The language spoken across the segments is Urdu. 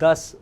10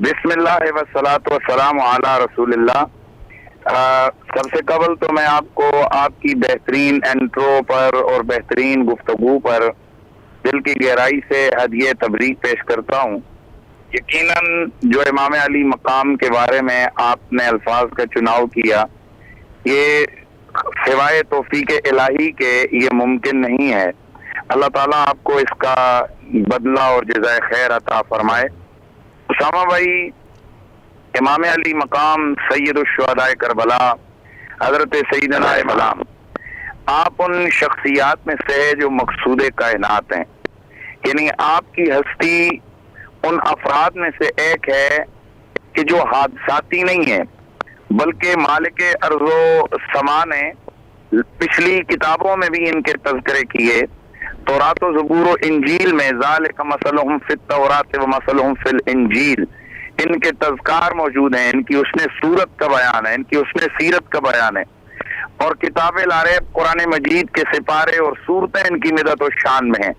بسم اللہ والصلاۃ والسلام علی رسول اللہ۔ سب سے قبل تو میں آپ کو آپ کی بہترین انٹرو پر اور بہترین گفتگو پر دل کی گہرائی سے ہدیہ تبریک پیش کرتا ہوں۔ یقیناً جو امام علی مقام کے بارے میں آپ نے الفاظ کا چناؤ کیا، یہ سوائے توفیق الہی کے یہ ممکن نہیں ہے۔ اللہ تعالیٰ آپ کو اس کا بدلہ اور جزائے خیر عطا فرمائے۔ اسامہ بھائی، امام علی مقام سید الشہداء کربلا حضرت سیدنا امام، آپ ان شخصیات میں سے جو مقصود کائنات ہیں، یعنی آپ کی ہستی ان افراد میں سے ایک ہے کہ جو حادثاتی نہیں ہے بلکہ مالک ارض و سما نے پچھلی کتابوں میں بھی ان کے تذکرے کیے۔ تورات و زبور و انجیل میں ذالک مثلہم فی التورات و مثلہم فی الانجیل ان کے تذکار موجود ہیں، ان کی اس نے صورت کا بیان ہے، ان کی اس نے سیرت کا بیان ہے، اور کتاب العریب قرآن مجید کے سپارے اور صورتیں ان کی مدت و شان میں ہیں۔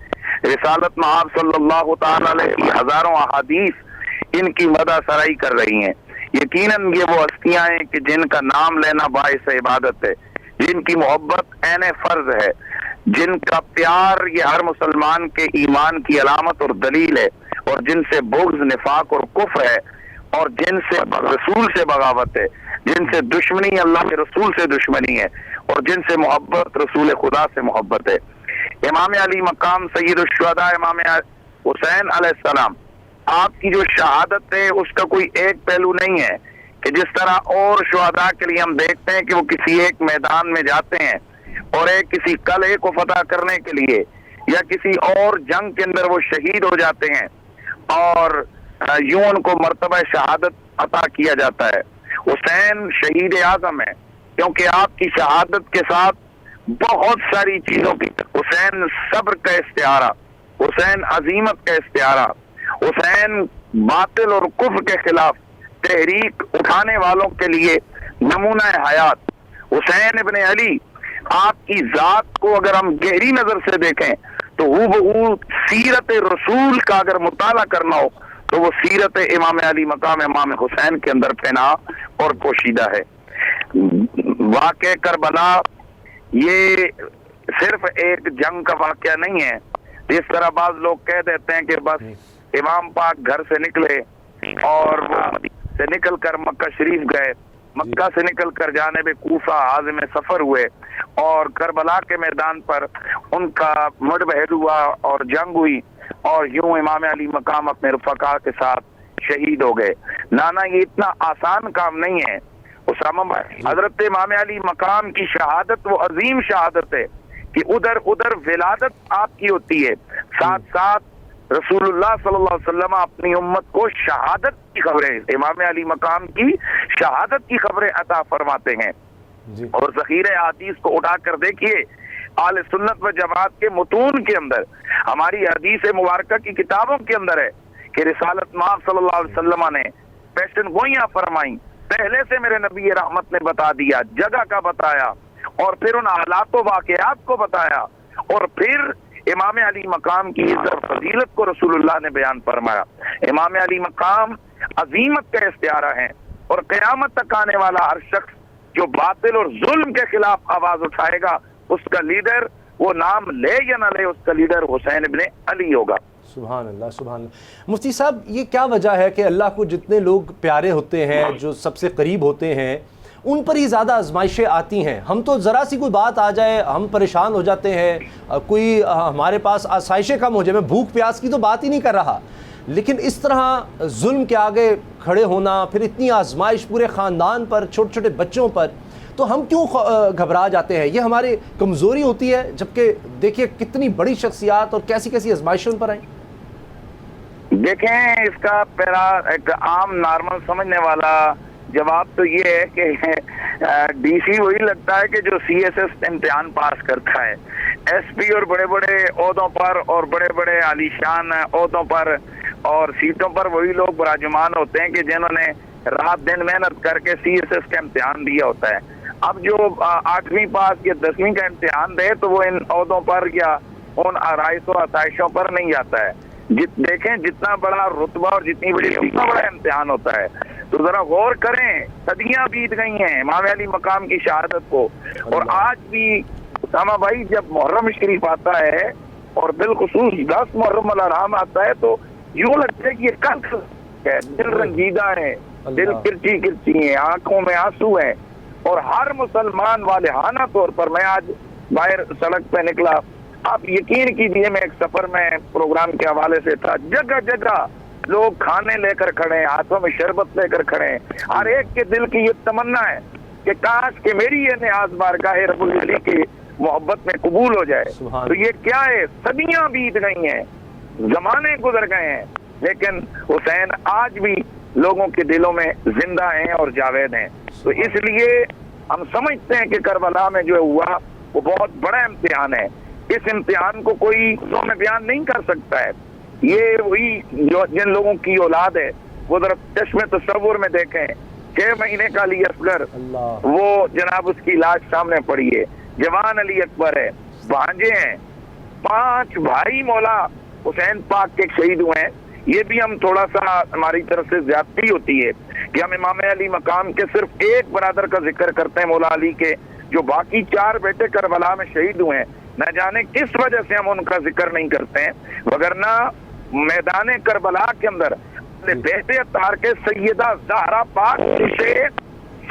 رسالت محاب صلی اللہ تعالی علیہ کی ہزاروں احادیث ان کی مدح سرائی کر رہی ہیں۔ یقیناً یہ وہ ہستیاں ہیں کہ جن کا نام لینا باعث عبادت ہے، جن کی محبت عین فرض ہے، جن کا پیار یہ ہر مسلمان کے ایمان کی علامت اور دلیل ہے، اور جن سے بغض نفاق اور کفر ہے، اور جن سے رسول سے بغاوت ہے، جن سے دشمنی اللہ کے رسول سے دشمنی ہے، اور جن سے محبت رسول خدا سے محبت ہے۔ امام علی مقام سید الشہداء امام حسین علیہ السلام، آپ کی جو شہادت ہے اس کا کوئی ایک پہلو نہیں ہے کہ جس طرح اور شہداء کے لیے ہم دیکھتے ہیں کہ وہ کسی ایک میدان میں جاتے ہیں اور ایک کسی قلعے کو فتح کرنے کے لیے یا کسی اور جنگ کے اندر وہ شہید ہو جاتے ہیں اور یوں ان کو مرتبہ شہادت عطا کیا جاتا ہے۔ حسین شہید اعظم ہے کیونکہ آپ کی شہادت کے ساتھ بہت ساری چیزوں کی، حسین صبر کا استعارہ، حسین عظیمت کا استعارہ، حسین باطل اور کفر کے خلاف تحریک اٹھانے والوں کے لیے نمونہ حیات۔ حسین ابن علی، آپ کی ذات کو اگر ہم گہری نظر سے دیکھیں تو وہ سیرت رسول کا اگر مطالعہ کرنا ہو تو وہ سیرت امام علی مقام امام حسین کے اندر پنہاں اور پوشیدہ ہے۔ واقعہ کربلا یہ صرف ایک جنگ کا واقعہ نہیں ہے، جس طرح بعض لوگ کہہ دیتے ہیں کہ بس امام پاک گھر سے نکلے اور وہ سے نکل کر مکہ شریف گئے، مکہ سے نکل کر جانب کوفہ عازم سفر ہوئے اور کربلا کے میدان پر ان کا مڑ بہل ہوا اور جنگ ہوئی اور یوں امام علی مقام اپنے رفقا کے ساتھ شہید ہو گئے۔ نانا، یہ اتنا آسان کام نہیں ہے اسامہ بھائی۔ حضرت امام علی مقام کی شہادت وہ عظیم شہادت ہے کہ ادھر ولادت آپ کی ہوتی ہے، ساتھ ساتھ رسول اللہ صلی اللہ علیہ وسلم اپنی امت کو شہادت کی خبریں، امام علی مقام کی شہادت کی خبریں عطا فرماتے ہیں۔ اور ذخیرہ حدیث کو اٹھا کر دیکھیے، اہل سنت و جماعت کے متون کے اندر، ہماری حدیث مبارکہ کی کتابوں کے اندر ہے کہ رسالت محب صلی اللہ علیہ وسلم نے پیشن گوئیاں فرمائیں، پہلے سے میرے نبی رحمت نے بتا دیا، جگہ کا بتایا، اور پھر ان حالات و واقعات کو بتایا، اور پھر امام علی مقام کی عزت فضیلت کو رسول اللہ نے بیان فرمایا۔ امام علی مقام عظیمت کا استعارہ ہے، اور قیامت تک آنے والا ہر شخص جو باطل اور ظلم کے خلاف آواز اٹھائے گا، اس کا لیڈر، وہ نام لے یا نہ لے، اس کا لیڈر حسین ابن علی ہوگا۔ سبحان اللہ، سبحان اللہ۔ مفتی صاحب، یہ کیا وجہ ہے کہ اللہ کو جتنے لوگ پیارے ہوتے ہیں، جو سب سے قریب ہوتے ہیں، ان پر ہی زیادہ آزمائشیں آتی ہیں؟ ہم تو ذرا سی کوئی بات آ جائے ہم پریشان ہو جاتے ہیں، کوئی ہمارے پاس آسائشیں کم ہو جائے، میں بھوک پیاس کی تو بات ہی نہیں کر رہا، لیکن اس طرح ظلم کے آگے کھڑے ہونا، پھر اتنی آزمائش پورے خاندان پر، چھوٹے چھوٹے بچوں پر، تو ہم کیوں گھبرا جاتے ہیں؟ یہ ہماری کمزوری ہوتی ہے، جبکہ دیکھیے کتنی بڑی شخصیات اور کیسی کیسی آزمائشیں ان پر آئیں۔ دیکھیں، اس کا پہلا ایک عام نارمل سمجھنے والا جواب تو یہ ہے کہ ڈی سی وہی لگتا ہے کہ جو سی ایس ایس امتحان پاس کرتا ہے۔ ایس پی اور بڑے بڑے عہدوں پر اور بڑے بڑے عالیشان عہدوں پر اور سیٹوں پر وہی لوگ براجمان ہوتے ہیں کہ جنہوں نے رات دن محنت کر کے سی ایس ایس کا امتحان دیا ہوتا ہے۔ اب جو 8ویں پاس یا 10ویں کا امتحان دے تو وہ ان عہدوں پر یا ان آرائش و آسائشوں پر نہیں جاتا ہے۔ دیکھیں جتنا بڑا رتبہ اور جتنی بڑی اتنا بڑا امتحان ہوتا ہے، تو ذرا غور کریں، صدیاں بیت گئی ہیں امام علی مقام کی شہادت کو، اور آج بھی اسامہ بھائی جب محرم شریف آتا ہے اور بالخصوص 10 محرم الحرام آتا ہے تو یوں لگتا ہے کہ یہ کل ہے، دل رنجیدہ ہے، دل کرچی کرچی ہیں، آنکھوں میں آنسو ہیں، اور ہر مسلمان والہانہ طور پر، میں آج باہر سڑک پہ نکلا، آپ یقین کیجئے میں ایک سفر میں پروگرام کے حوالے سے تھا، جگہ جگہ لوگ کھانے لے کر کھڑے ہیں، ہاتھوں میں شربت لے کر کھڑے ہیں، ہر ایک کے دل کی یہ تمنا ہے کہ کاش کہ میری یہ نیاز بارگاہ رب العلی کی محبت میں قبول ہو جائے۔ تو یہ کیا ہے، صدیاں بیت گئی ہیں، زمانے گزر گئے ہیں، لیکن حسین آج بھی لوگوں کے دلوں میں زندہ ہیں اور جاوید ہیں۔ تو اس لیے ہم سمجھتے ہیں کہ کربلا میں جو ہوا وہ بہت بڑا امتحان ہے، اس امتحان کو کوئی میں بیان نہیں کر سکتا ہے۔ یہ وہی جو جن لوگوں کی اولاد ہے وہ ذرا چشم تصور میں دیکھیں، 6 مہینے کا علی اصغر، وہ جناب اس کی لاش سامنے پڑی ہے، جوان علی اکبر ہے، بھانجے ہیں، 5 بھائی مولا حسین پاک کے شہید ہوئے ہیں۔ یہ بھی ہم تھوڑا سا ہماری طرف سے زیادتی ہوتی ہے کہ ہم امام علی مقام کے صرف ایک برادر کا ذکر کرتے ہیں، مولا علی کے، جو باقی 4 بیٹے کربلا میں شہید ہوئے ہیں، نہ جانے کس وجہ سے ہم ان کا ذکر نہیں کرتے ہیں، وگرنہ میدان کربلا کے اندر اپنے بیٹے اطہار کے سیدہ زہرا پاک سے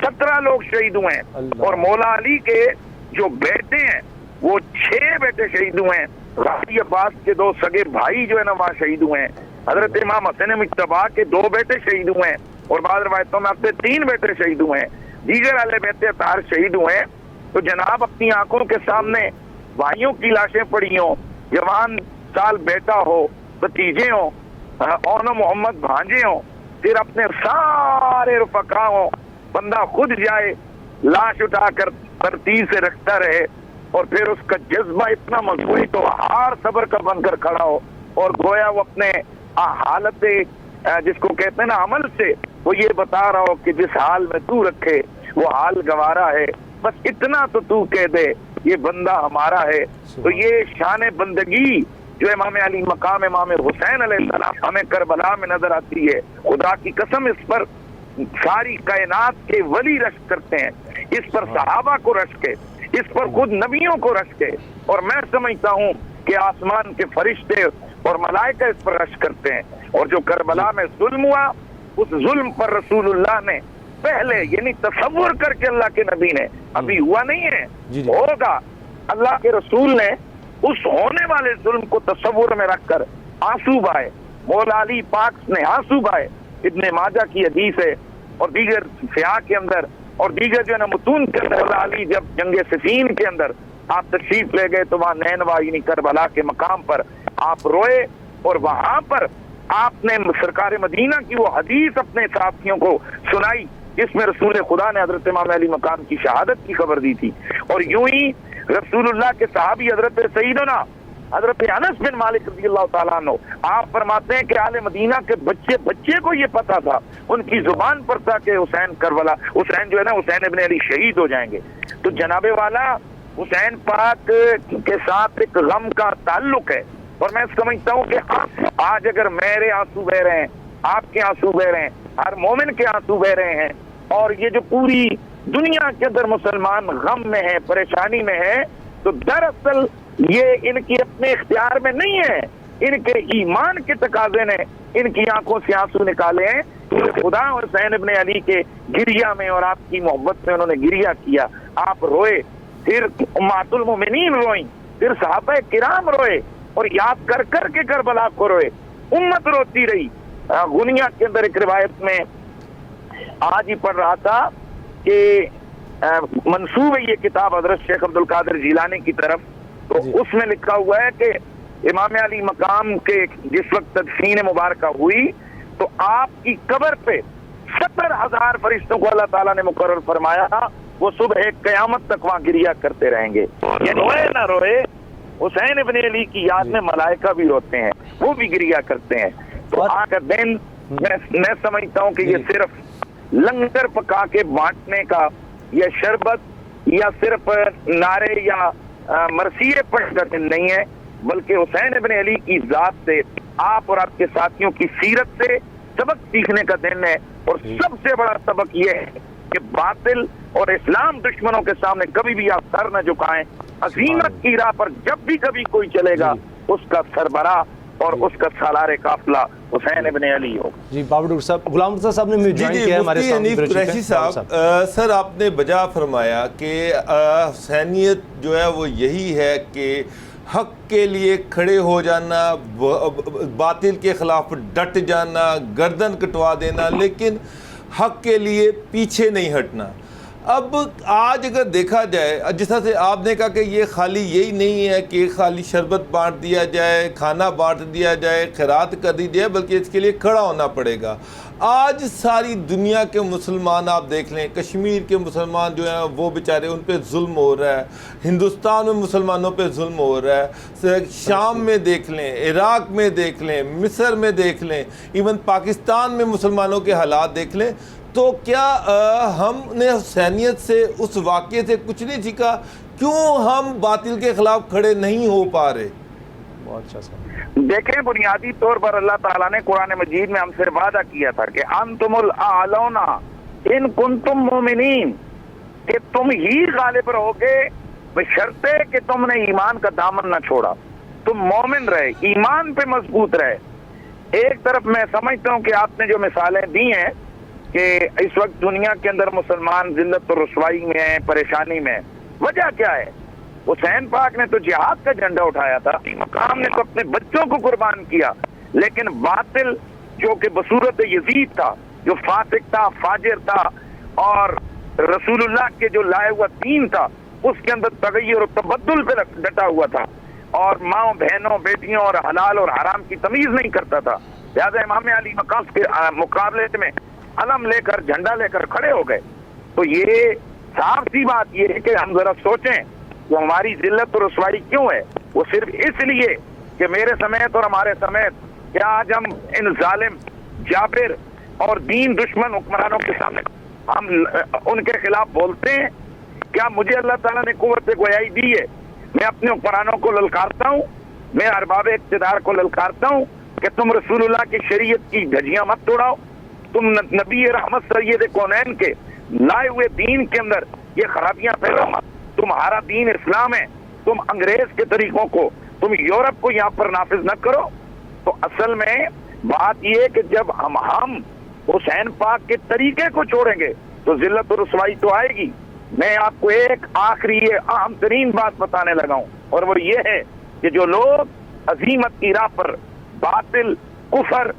17 لوگ شہید ہوئے ہیں، اور مولا علی کے جو بیٹے ہیں وہ 6 بیٹے شہید ہوئے ہیں، غازی عباس کے 2 سگے بھائی جو ہے نا وہاں شہید ہوئے ہیں، حضرت امام حسین مجتبیٰ کے 2 بیٹے شہید ہوئے ہیں، اور بعض روایتوں میں اپنے 3 بیٹے شہید ہوئے ہیں، دیگر اہل بیت اطہار شہید ہوئے ہیں۔ تو جناب اپنی آنکھوں کے سامنے بھائیوں کی لاشیں پڑی ہوں، جوان سال بیٹا ہو، بھتیجے ہوں، اون محمد بھانجے ہوں، پھر اپنے سارے رفقا ہوں، بندہ خود جائے لاش اٹھا کر ترتیب سے رکھتا رہے، اور پھر اس کا جذبہ اتنا مضبوط تو ہار صبر کا بن کر کھڑا ہو، اور گویا وہ اپنے حالت جس کو کہتے ہیں نا عمل سے وہ یہ بتا رہا ہو کہ جس حال میں تو رکھے وہ حال گوارا ہے، بس اتنا تو کہہ دے یہ بندہ ہمارا ہے۔ تو یہ شان بندگی جو امام علی مقام امام حسین علیہ السلام ہمیں کربلا میں نظر آتی ہے، خدا کی قسم اس پر ساری کائنات کے ولی رشک کرتے ہیں، اس پر صحابہ کو رشک ہے، اس پر خود نبیوں کو رشک ہے، اور میں سمجھتا ہوں کہ آسمان کے فرشتے اور ملائکہ اس پر رشک کرتے ہیں۔ اور جو کربلا میں ظلم ہوا اس ظلم پر رسول اللہ نے پہلے یعنی تصور کر کے اللہ کے نبی نے، ابھی ہوا نہیں ہے، ہوگا، اللہ کے رسول نے اس ہونے والے ظلم کو تصور میں رکھ کر آنسو بہائے، مولا علی پاک نے آنسو بہائے، ابن ماجہ کی حدیث ہے، اور دیگر سیاح کے اندر اور دیگر جو ہے نا متون کے اندر، مولا علی جب جنگ صفین کے اندر آپ تشریف لے گئے تو وہاں نینوا یعنی کربلا کے مقام پر آپ روئے، اور وہاں پر آپ نے سرکار مدینہ کی وہ حدیث اپنے صحابیوں کو سنائی جس میں رسول خدا نے حضرت امام علی مقام کی شہادت کی خبر دی تھی، اور یوں ہی رسول اللہ کے صحابی حضرت سیدنا حضرت انس بن مالک رضی اللہ تعالیٰ عنہ آپ فرماتے ہیں کہ اہل مدینہ کے بچے کو یہ پتا تھا، ان کی زبان پر تھا کہ حسین جو ہے نا حسین ابن علی شہید ہو جائیں گے۔ تو جناب والا حسین پاک کے ساتھ ایک غم کا تعلق ہے، اور میں سمجھتا ہوں کہ آج اگر میرے آنسو بہ رہے ہیں، آپ کے آنسو بہ رہے ہیں، ہر مومن کے آنسو بہ رہے ہیں، اور یہ جو پوری دنیا کے اندر مسلمان غم میں ہے، پریشانی میں ہے، تو دراصل یہ ان کی اپنے اختیار میں نہیں ہے، ان کے ایمان کے تقاضے نے ان کی آنکھوں سے آنسو نکالے ہیں۔ خدا حسین ابن علی کے گریہ میں اور آپ کی محبت میں انہوں نے گریہ کیا، آپ روئے، پھر امہات المومنین روئیں، پھر صحابہ کرام روئے، اور یاد کر کر کے کربلا کو روئے، امت روتی رہی۔ غنیہ کے اندر ایک روایت میں آج ہی پڑھ رہا تھا کہ منسوب ہے یہ کتاب حضرت شیخ عبد القادر جیلانی کی طرف، تو اس میں لکھا ہوا ہے کہ امام علی مقام کے جس وقت تدفین مبارکہ ہوئی تو آپ کی قبر پہ 70,000 فرشتوں کو اللہ تعالیٰ نے مقرر فرمایا، وہ صبح قیامت تک وہاں گریہ کرتے رہیں گے۔ یہ روئے نہ روئے، حسین ابن علی کی یاد میں ملائکہ بھی روتے ہیں، وہ بھی گریہ کرتے ہیں۔ تو آج کا دن میں سمجھتا ہوں کہ یہ صرف لنگر پکا کے بانٹنے کا یا شربت یا صرف نعرے یا مرثیے پڑھ کر دن نہیں ہے، بلکہ حسین ابن علی کی ذات سے آپ اور آپ کے ساتھیوں کی سیرت سے سبق سیکھنے کا دن ہے، اور سب سے بڑا سبق یہ ہے کہ باطل اور اسلام دشمنوں کے سامنے کبھی بھی آپ سر نہ جھکائیں. عظیمت کی راہ پر جب بھی کبھی کوئی چلے گا اس کا سربراہ اور اس کا سالار قافلہ حسین ابن علی ہوگا. جی بابر ڈاکٹر صاحب، غلام مرتضیٰ صاحب نے مجھے جوائن کیا ہے ہمارے مفتی سامنے. حنیف قریشی صاحب، سر آپ نے بجا فرمایا کہ حسینیت جو ہے وہ یہی ہے کہ حق کے لیے کھڑے ہو جانا، باطل کے خلاف ڈٹ جانا، گردن کٹوا دینا، لیکن حق کے لیے پیچھے نہیں ہٹنا. اب آج اگر دیکھا جائے، جس طرح سے آپ نے کہا کہ یہ خالی یہی نہیں ہے کہ خالی شربت بانٹ دیا جائے، کھانا بانٹ دیا جائے، خیرات کر دی جائے، بلکہ اس کے لیے کھڑا ہونا پڑے گا. آج ساری دنیا کے مسلمان آپ دیکھ لیں، کشمیر کے مسلمان جو ہیں وہ بیچارے، ان پہ ظلم ہو رہا ہے، ہندوستان میں مسلمانوں پہ ظلم ہو رہا ہے، شام میں دیکھ لیں، عراق میں دیکھ لیں، مصر میں دیکھ لیں، ایون پاکستان میں مسلمانوں کے حالات دیکھ لیں. تو کیا ہم نے حسینیت سے، اس واقعے سے کچھ نہیں سیکھا؟ کیوں ہم باطل کے خلاف کھڑے نہیں ہو پا رہے؟ بہت اچھا صاحب. دیکھیں، بنیادی طور پر اللہ تعالیٰ نے قرآن مجید میں ہم سے وعدہ کیا تھا کہ انتم الاعلون ان کنتم مومنین، کہ تم ہی غالب رہو گے بشرطے کہ تم نے ایمان کا دامن نہ چھوڑا، تم مومن رہے، ایمان پہ مضبوط رہے. ایک طرف میں سمجھتا ہوں کہ آپ نے جو مثالیں دی ہیں کہ اس وقت دنیا کے اندر مسلمان ذلت و رسوائی میں ہیں، پریشانی میں، وجہ کیا ہے؟ حسین پاک نے تو جہاد کا جھنڈا اٹھایا تھا، مقام نے تو اپنے بچوں کو قربان کیا، لیکن باطل جو کہ بصورت یزید تھا، جو فاسق تھا، فاجر تھا، اور رسول اللہ کے جو لائے ہوا دین تھا اس کے اندر تغیر و تبدل پہ ڈٹا ہوا تھا، اور ماں بہنوں بیٹیوں اور حلال اور حرام کی تمیز نہیں کرتا تھا. لہٰذا امام علی مقام کے مقابلے میں علم لے کر، جھنڈا لے کر کھڑے ہو گئے. تو یہ صاف سی بات یہ ہے کہ ہم ذرا سوچیں کہ ہماری ذلت و رسوائی کیوں ہے؟ وہ صرف اس لیے کہ میرے سمیت اور ہمارے سمیت کیا آج ہم ان ظالم، جابر اور دین دشمن حکمرانوں کے سامنے ہم ان کے خلاف بولتے ہیں؟ کیا مجھے اللہ تعالیٰ نے قوت گویائی دی ہے؟ میں اپنے حکمرانوں کو للکارتا ہوں، میں ارباب اقتدار کو للکارتا ہوں کہ تم رسول اللہ کی شریعت کی دھجیاں مت توڑاؤ، تم نبی رحمت سید کونین کے لائے ہوئے دین کے اندر یہ خرابیاں پھیلاؤ مت. تمہارا دین اسلام ہے، تم انگریز کے طریقوں کو، تم یورپ کو یہاں پر نافذ نہ کرو. تو اصل میں بات یہ ہے کہ جب ہم حسین پاک کے طریقے کو چھوڑیں گے تو ذلت و رسوائی تو آئے گی. میں آپ کو ایک آخری اہم ترین بات بتانے لگا ہوں، اور وہ یہ ہے کہ جو لوگ عظیمت کی راہ پر باطل، کفر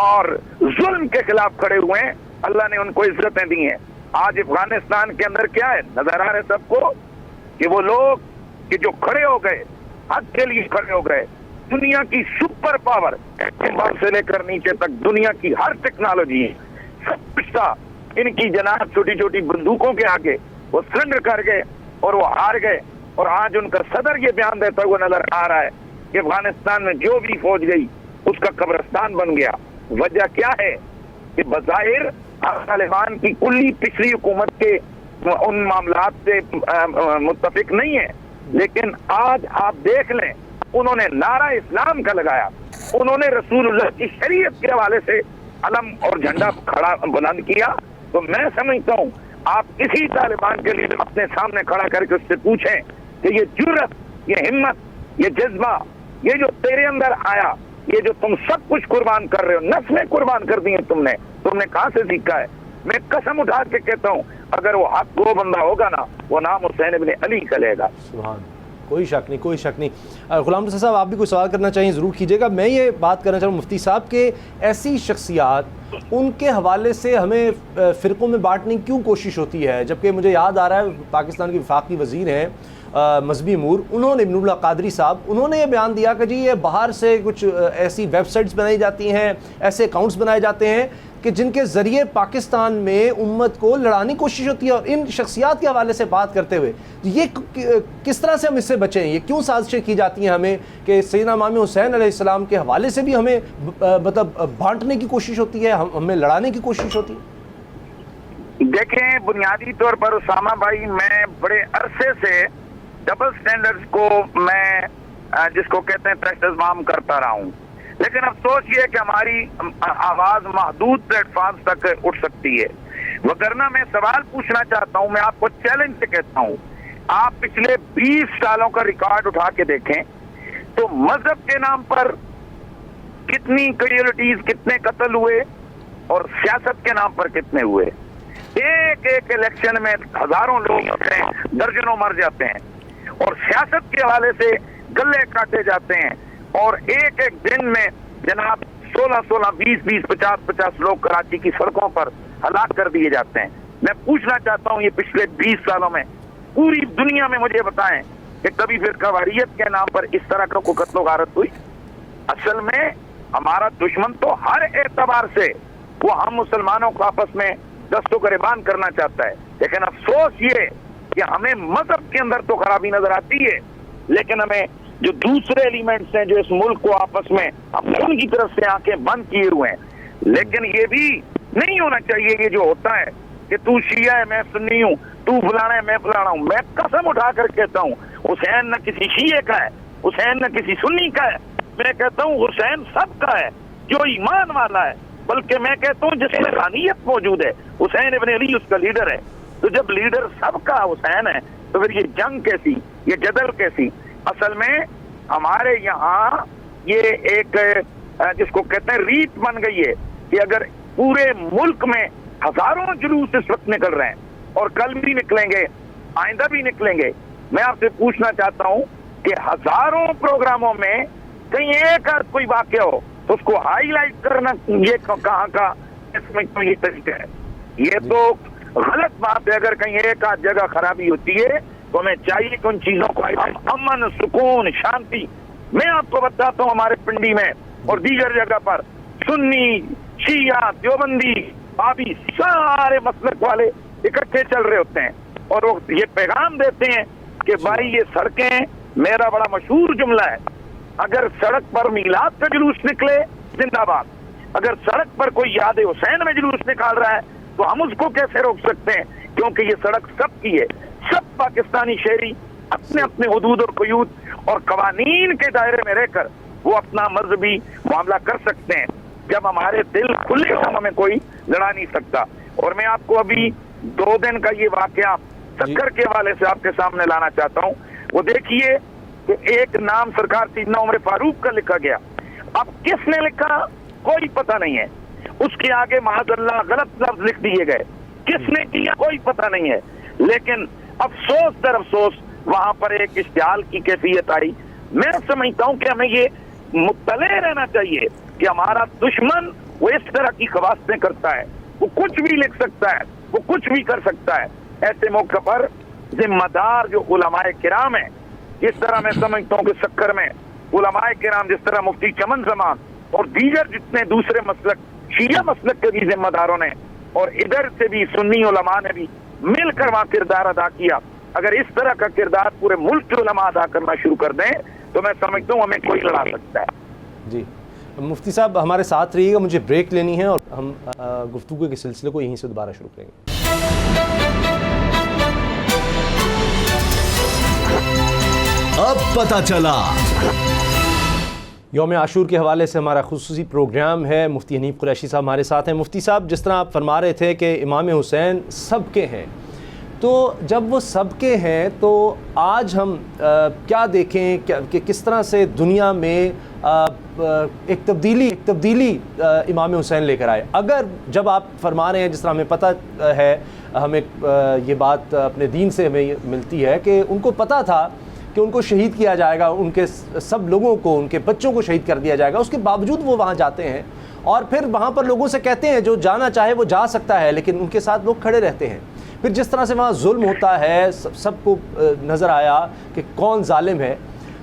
اور ظلم کے خلاف کھڑے ہوئے ہیں، اللہ نے ان کو عزتیں دی ہیں. آج افغانستان کے اندر کیا ہے نظر آ رہا ہے سب کو کہ وہ لوگ کہ جو کھڑے ہو گئے، حق کے لیے کھڑے ہو گئے. دنیا کی سپر پاور سے لے کر نیچے تک دنیا کی ہر ٹیکنالوجی سب کچھ تھا ان کی جناب چھوٹی چھوٹی بندوقوں کے آگے وہ سرنڈر کر گئے اور وہ ہار گئے. اور آج ان کا صدر یہ بیان دیتا ہوا نظر آ رہا ہے کہ افغانستان میں جو بھی فوج گئی اس کا قبرستان بن گیا. وجہ کیا ہے کہ بظاہر طالبان کی کلی پچھلی حکومت کے ان معاملات سے متفق نہیں ہے، لیکن آج آپ دیکھ لیں انہوں نے نعرہ اسلام کا لگایا، انہوں نے رسول اللہ کی شریعت کے حوالے سے علم اور جھنڈا کھڑا بلند کیا. تو میں سمجھتا ہوں آپ کسی طالبان کے لیے اپنے سامنے کھڑا کر کے اس سے پوچھیں کہ یہ جرأت، یہ ہمت، یہ جذبہ، یہ جو تیرے اندر آیا، یہ جو تم سب کچھ قربان کر رہے ہو، نسلیں قربان کر دی ہیں تم نے کہاں سے سیکھا ہے؟ میں قسم اٹھا کے کہتا ہوں اگر وہ حق گو بندہ ہوگا نا، وہ نام حسین ابن علی کا لے گا. سبحان، کوئی شک نہیں، کوئی شک نہیں. غلام رضا صاحب، آپ بھی کوئی سوال کرنا چاہیں ضرور کیجیے گا. میں یہ بات کرنا چاہوں مفتی صاحب کہ ایسی شخصیات، ان کے حوالے سے ہمیں فرقوں میں بانٹنے کی کیوں کوشش ہوتی ہے؟ جبکہ مجھے یاد آ رہا ہے پاکستان کے وفاقی وزیر ہیں مذہبی امور، انہوں نے ابن اللہ قادری صاحب، انہوں نے یہ بیان دیا کہ جی یہ باہر سے کچھ ایسی ویب سائٹس بنائی جاتی ہیں، ایسے اکاؤنٹس بنائے جاتے ہیں کہ جن کے ذریعے پاکستان میں امت کو لڑانے کی کوشش ہوتی ہے. اور ان شخصیات کے حوالے سے بات کرتے ہوئے یہ کس طرح سے ہم اس سے بچیں؟ یہ کیوں سازشیں کی جاتی ہیں ہمیں کہ سیدنا امام حسین علیہ السلام کے حوالے سے بھی ہمیں مطلب بانٹنے کی کوشش ہوتی ہے، ہمیں لڑانے کی کوشش ہوتی ہے؟ دیکھیں، بنیادی طور پر اسامہ بھائی، میں بڑے عرصے سے ڈبل سٹینڈرڈز کو میں جس کو کہتے ہیں تحت ازمام کرتا رہا ہوں. لیکن افسوس یہ ہے کہ ہماری آواز محدود پلیٹ فارم تک اٹھ سکتی ہے. وگرنہ میں سوال پوچھنا چاہتا ہوں, میں آپ کو چیلنج سے کہتا ہوں, آپ پچھلے 20 سالوں کا ریکارڈ اٹھا کے دیکھیں تو مذہب کے نام پر کتنی کیجویلٹیز, کتنے قتل ہوئے, اور سیاست کے نام پر کتنے ہوئے. ایک ایک الیکشن میں ہزاروں لوگ مرتے ہیں, درجنوں مر جاتے ہیں, اور سیاست کے حوالے سے گلے کاٹے جاتے ہیں, اور ایک ایک دن میں جناب 16 20 50 لوگ کراچی کی سڑکوں پر ہلاک کر دیے جاتے ہیں. میں پوچھنا چاہتا ہوں, یہ پچھلے 20 سالوں میں پوری دنیا میں مجھے بتائیں کہ کبھی فرقہ واریت کے نام پر اس طرح کا کوئی قتل و غارت ہوئی؟ اصل میں ہمارا دشمن تو ہر اعتبار سے وہ ہم مسلمانوں کو آپس میں دست و گریبان کرنا چاہتا ہے, لیکن افسوس یہ کہ ہمیں مذہب کے اندر تو خرابی نظر آتی ہے, لیکن ہمیں جو دوسرے ایلیمنٹس ہیں جو اس ملک کو آپس میں ہم ان کی طرف سے آنکھیں بند کیے ہوئے ہیں. لیکن یہ بھی نہیں ہونا چاہیے یہ جو ہوتا ہے کہ تو شیعہ ہے میں سنی ہوں, تو فلانا ہے میں فلانا ہوں. میں قسم اٹھا کر کہتا ہوں حسین نہ کسی شیعہ کا ہے, حسین نہ کسی سنی کا ہے, میں کہتا ہوں حسین سب کا ہے جو ایمان والا ہے, بلکہ میں کہتا ہوں جس میں روحانیت موجود ہے. حسین ابن علی اس کا لیڈر ہے, تو جب لیڈر سب کا حسین ہے تو پھر یہ جنگ کیسی, یہ جدل کیسی؟ اصل میں ہمارے یہاں یہ ایک جس کو کہتے ہیں ریت بن گئی ہے کہ اگر پورے ملک میں ہزاروں جلوس اس وقت نکل رہے ہیں اور کل بھی نکلیں گے, آئندہ بھی نکلیں گے, میں آپ سے پوچھنا چاہتا ہوں کہ ہزاروں پروگراموں میں کہیں ایک کوئی واقعہ ہو تو اس کو ہائی لائٹ کرنا یہ کہاں کا اس میں یہ طریقہ ہے؟ یہ تو غلط بات ہے. اگر کہیں ایک آدھ جگہ خرابی ہوتی ہے تو ہمیں چاہیے کہ ان چیزوں کو امن, سکون, شانتی. میں آپ کو بتاتا ہوں ہمارے پنڈی میں اور دیگر جگہ پر سنی, شیعہ, دیوبندی, بابی سارے مسلک والے اکٹھے چل رہے ہوتے ہیں اور وہ یہ پیغام دیتے ہیں کہ بھائی یہ سڑکیں, میرا بڑا مشہور جملہ ہے, اگر سڑک پر میلاد کا جلوس نکلے زندہ باد, اگر سڑک پر کوئی یاد حسین میں جلوس نکال رہا ہے تو ہم اس کو کیسے روک سکتے ہیں؟ کیونکہ یہ سڑک سب کی ہے. سب پاکستانی شہری اپنے اپنے حدود اور قیود اور قوانین کے دائرے میں رہ کر وہ اپنا مذہبی معاملہ کر سکتے ہیں. جب ہمارے دل کھلے ہوں ہمیں کوئی لڑا نہیں سکتا. اور میں آپ کو ابھی 2 دن کا یہ واقعہ سکر کے حوالے سے آپ کے سامنے لانا چاہتا ہوں. وہ دیکھیے کہ ایک نام سرکار سیدنا عمر فاروق کا لکھا گیا. اب کس نے لکھا کوئی پتہ نہیں ہے, اس کے آگے معاذ اللہ غلط لفظ لکھ دیے گئے, کس نے کیا کوئی پتہ نہیں ہے. لیکن افسوس در افسوس وہاں پر ایک اشتعال کی کیفیت آئی. میں سمجھتا ہوں کہ ہمیں یہ مطلع رہنا چاہیے کہ ہمارا دشمن وہ اس طرح کی خواستیں کرتا ہے, وہ کچھ بھی لکھ سکتا ہے, وہ کچھ بھی کر سکتا ہے. ایسے موقع پر ذمہ دار جو علماء کرام ہیں, اس طرح میں سمجھتا ہوں کہ سکر میں علماء کرام جس طرح مفتی چمن زمان اور دیگر جتنے دوسرے مسلک شیعہ مسلک کے بھی ذمہ داروں نے اور ادھر سے بھی سنی علماء نے بھی مل کر وہاں کردار ادا کیا, اگر اس طرح کا کردار پورے ملک کے علماء ادا کرنا شروع کر دیں تو میں سمجھتا ہوں ہمیں کوئی لڑا سکتا ہے. جی مفتی صاحب ہمارے ساتھ رہیے گا, مجھے بریک لینی ہے اور ہم گفتگو کے سلسلے کو یہیں سے دوبارہ شروع کریں گے. اب پتہ چلا یوم عاشور کے حوالے سے ہمارا خصوصی پروگرام ہے. مفتی حنیف قریشی صاحب ہمارے ساتھ ہیں. مفتی صاحب, جس طرح آپ فرما رہے تھے کہ امام حسین سب کے ہیں, تو جب وہ سب کے ہیں تو آج ہم کیا دیکھیں کہ کس طرح سے دنیا میں ایک تبدیلی امام حسین لے کر آئے. اگر جب آپ فرما رہے ہیں, جس طرح ہمیں پتہ ہے, ہمیں یہ بات اپنے دین سے ہمیں ملتی ہے کہ ان کو پتہ تھا کہ ان کو شہید کیا جائے گا, ان کے سب لوگوں کو, ان کے بچوں کو شہید کر دیا جائے گا, اس کے باوجود وہ وہاں جاتے ہیں اور پھر وہاں پر لوگوں سے کہتے ہیں جو جانا چاہے وہ جا سکتا ہے, لیکن ان کے ساتھ لوگ کھڑے رہتے ہیں. پھر جس طرح سے وہاں ظلم ہوتا ہے, سب کو نظر آیا کہ کون ظالم ہے.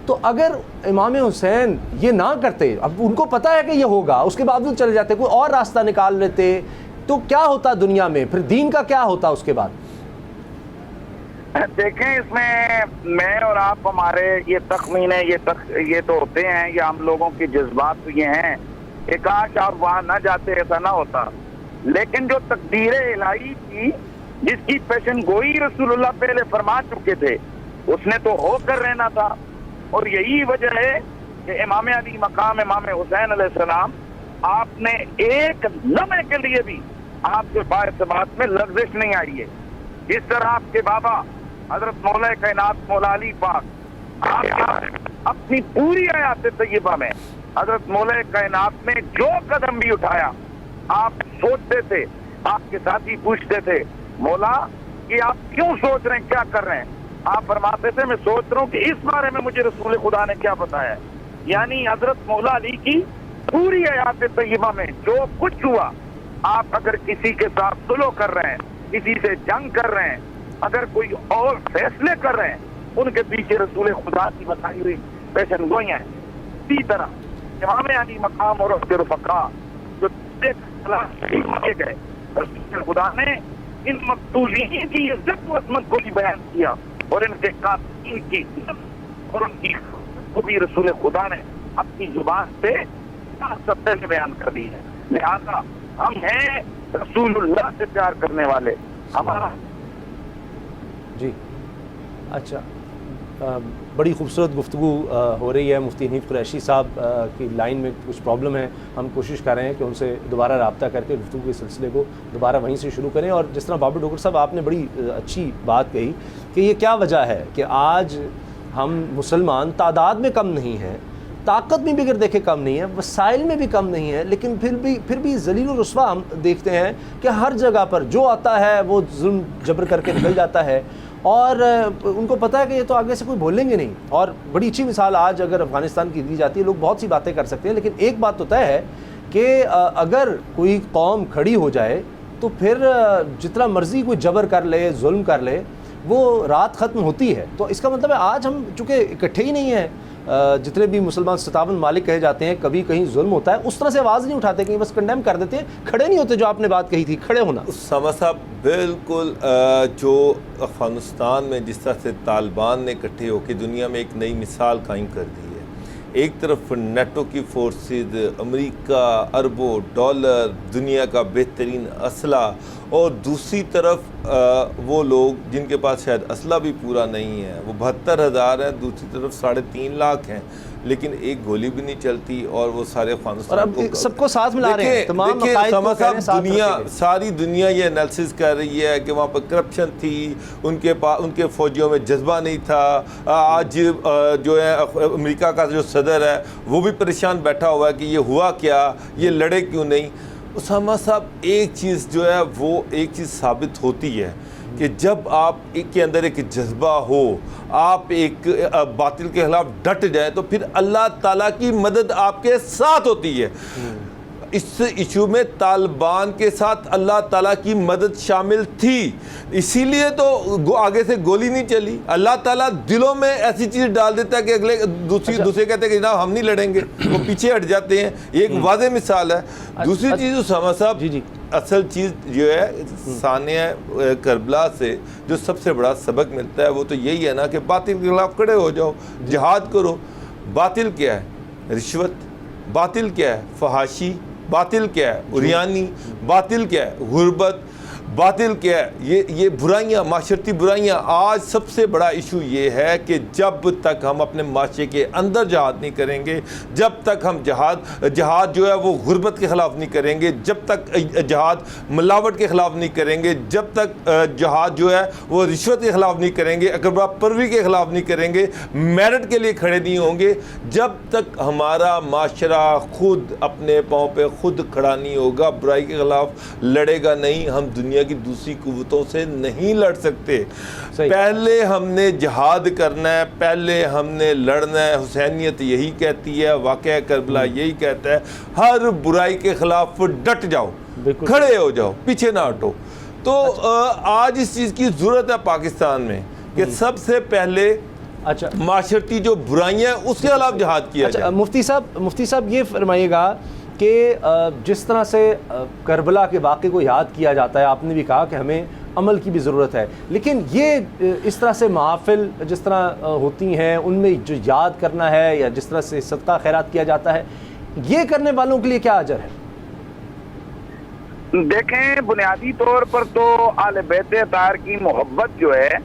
تو اگر امام حسین یہ نہ کرتے, اب ان کو پتہ ہے کہ یہ ہوگا, اس کے باوجود چلے جاتے, کوئی اور راستہ نکال لیتے, تو کیا ہوتا دنیا میں, پھر دین کا کیا ہوتا اس کے بعد؟ دیکھیں, اس میں اور آپ ہمارے یہ تخمینے یہ تو ہوتے ہیں, یہ ہم لوگوں کے جذبات یہ ہیں کہ کاش آپ وہاں نہ جاتے, ایسا نہ ہوتا. لیکن جو تقدیر الہی تھی, جس کی پیشن گوئی رسول اللہ پہلے فرما چکے تھے, اس نے تو ہو کر رہنا تھا. اور یہی وجہ ہے کہ امام علی مقام امام حسین علیہ السلام آپ نے ایک لمحے کے لیے بھی آپ کے باعث بات میں لغزش نہیں آئی ہے. جس طرح آپ کے بابا حضرت مولا کائنات مولا علی پاک آپ اپنی پوری حیات طیبہ میں حضرت مولا کائنات نے جو قدم بھی اٹھایا آپ سوچتے تھے, آپ کے ساتھی پوچھتے تھے مولا کہ آپ کیوں سوچ رہے ہیں, کیا کر رہے ہیں؟ آپ فرماتے تھے میں سوچ رہا ہوں کہ اس بارے میں مجھے رسول خدا نے کیا بتایا ہے. یعنی حضرت مولا علی کی پوری حیات طیبہ میں جو کچھ ہوا, آپ اگر کسی کے ساتھ سلوک کر رہے ہیں, کسی سے جنگ کر رہے ہیں, اگر کوئی اور فیصلے کر رہے ہیں, ان کے پیچھے رسول خدا کی بتائی ہوئی پیشن گوئیاں ہیں. اسی طرح امام علی مقام اور اس کے رفقا جو کیے گئے, رسول خدا نے ان مقتولین کی عزت و عظمت کو بھی بیان کیا اور ان کے قاتلین کی اور ان کی کو بھی رسول خدا نے اپنی زبان سے سب سے بیان کر دی ہے. لہذا ہم ہیں رسول اللہ سے پیار کرنے والے. ہمارا جی اچھا, بڑی خوبصورت گفتگو ہو رہی ہے. مفتی حنیف قریشی صاحب کی لائن میں کچھ پرابلم ہے, ہم کوشش کر رہے ہیں کہ ان سے دوبارہ رابطہ کر کے گفتگو کے سلسلے کو دوبارہ وہیں سے شروع کریں. اور جس طرح بابر ڈوگر صاحب آپ نے بڑی اچھی بات کہی کہ یہ کیا وجہ ہے کہ آج ہم مسلمان تعداد میں کم نہیں ہیں, طاقت میں بھی اگر دیکھیں کم نہیں ہے, وسائل میں بھی کم نہیں ہے, لیکن پھر بھی ذلیل و رسوا ہم دیکھتے ہیں کہ ہر جگہ پر جو آتا ہے وہ ظلم جبر کر کے نکل جاتا ہے, اور ان کو پتہ ہے کہ یہ تو آگے سے کوئی بولیں گے نہیں. اور بڑی اچھی مثال آج اگر افغانستان کی دی جاتی ہے, لوگ بہت سی باتیں کر سکتے ہیں, لیکن ایک بات تو طے ہے کہ اگر کوئی قوم کھڑی ہو جائے تو پھر جتنا مرضی کوئی جبر کر لے, ظلم کر لے, وہ رات ختم ہوتی ہے. تو اس کا مطلب ہے آج ہم چونکہ اکٹھے ہی نہیں ہیں, جتنے بھی مسلمان 57 ممالک کہے جاتے ہیں, کبھی کہیں ظلم ہوتا ہے اس طرح سے آواز نہیں اٹھاتے, کہیں بس کنڈیم کر دیتے ہیں, کھڑے نہیں ہوتے. جو آپ نے بات کہی تھی کھڑے ہونا, سما صاحب بالکل جو افغانستان میں جس طرح سے طالبان نے اکٹھے ہو کے دنیا میں ایک نئی مثال قائم کر دی ہے. ایک طرف نیٹو کی فورسز, امریکہ اربوں ڈالر, دنیا کا بہترین اسلحہ, اور دوسری طرف وہ لوگ جن کے پاس شاید اسلحہ بھی پورا نہیں ہے, وہ 72,000 ہیں, دوسری طرف 3.5 لاکھ ہیں, لیکن ایک گولی بھی نہیں چلتی, اور وہ سارے افغانستان کو سب کو ساتھ ملا رہے ہیں. تمام ساری دنیا یہ انالیسس کر رہی ہے کہ وہاں پر کرپشن تھی, ان کے فوجیوں میں جذبہ نہیں تھا. آج جو ہے امریکہ کا جو صدر ہے وہ بھی پریشان بیٹھا ہوا ہے کہ یہ ہوا کیا, یہ لڑے کیوں نہیں. اسامہ صاحب ایک چیز جو ہے وہ ایک چیز ثابت ہوتی ہے کہ جب آپ کے اندر ایک جذبہ ہو, آپ ایک باطل کے خلاف ڈٹ جائیں, تو پھر اللہ تعالیٰ کی مدد آپ کے ساتھ ہوتی ہے. اس ایشو میں طالبان کے ساتھ اللہ تعالیٰ کی مدد شامل تھی, اسی لیے تو آگے سے گولی نہیں چلی. اللہ تعالیٰ دلوں میں ایسی چیز ڈال دیتا ہے کہ اگلے دوسرے کہتے ہیں کہ جناب ہم نہیں لڑیں گے, وہ پیچھے ہٹ جاتے ہیں. یہ ایک واضح مثال ہے. دوسری چیز اسامہ صاحب, اصل چیز جو ہے ثانیہ کربلا سے جو سب سے بڑا سبق ملتا ہے وہ تو یہی ہے نا کہ باطل کے خلاف کھڑے ہو جاؤ, جہاد کرو. باطل کیا ہے؟ رشوت. باطل کیا ہے؟ فحاشی. باطل کیا ہے؟ عریانی. باطل کیا ہے؟ غربت. باطل کیا ہے؟ یہ برائیاں, معاشرتی برائیاں. آج سب سے بڑا ایشو یہ ہے کہ جب تک ہم اپنے معاشرے کے اندر جہاد نہیں کریں گے, جب تک ہم جہاد جو ہے وہ غربت کے خلاف نہیں کریں گے, جب تک جہاد ملاوٹ کے خلاف نہیں کریں گے, جب تک جہاد جو ہے وہ رشوت کے خلاف نہیں کریں گے, اقربا پروری کے خلاف نہیں کریں گے, میرٹ کے لیے کھڑے نہیں ہوں گے, جب تک ہمارا معاشرہ خود اپنے پاؤں پہ خود کھڑا نہیں ہوگا, برائی کے خلاف لڑے گا نہیں, ہم دنیا کی دوسری قوتوں سے نہیں لڑ سکتے. پہلے ہم نے جہاد کرنا ہے, پہلے ہم نے لڑنا ہے. حسینیت یہی کہتی ہے, واقعہ کربلا یہی کہتا ہے, ہر برائی کے خلاف ڈٹ جاؤ, کھڑے ہو جاؤ, پیچھے نہ ہٹو. تو آج اس چیز کی ضرورت ہے پاکستان میں کہ سب سے پہلے معاشرتی جو برائیاں ہیں اس کے خلاف جہاد کیا جائے. مفتی صاحب یہ فرمائیے گا کہ جس طرح سے کربلا کے واقعے کو یاد کیا جاتا ہے, آپ نے بھی کہا کہ ہمیں عمل کی بھی ضرورت ہے, لیکن یہ اس طرح سے محافل جس طرح ہوتی ہیں ان میں جو یاد کرنا ہے یا جس طرح سے صدقہ خیرات کیا جاتا ہے, یہ کرنے والوں کے لیے کیا اجر ہے؟ دیکھیں, بنیادی طور پر تو اہل بیت اطہار کی محبت جو ہے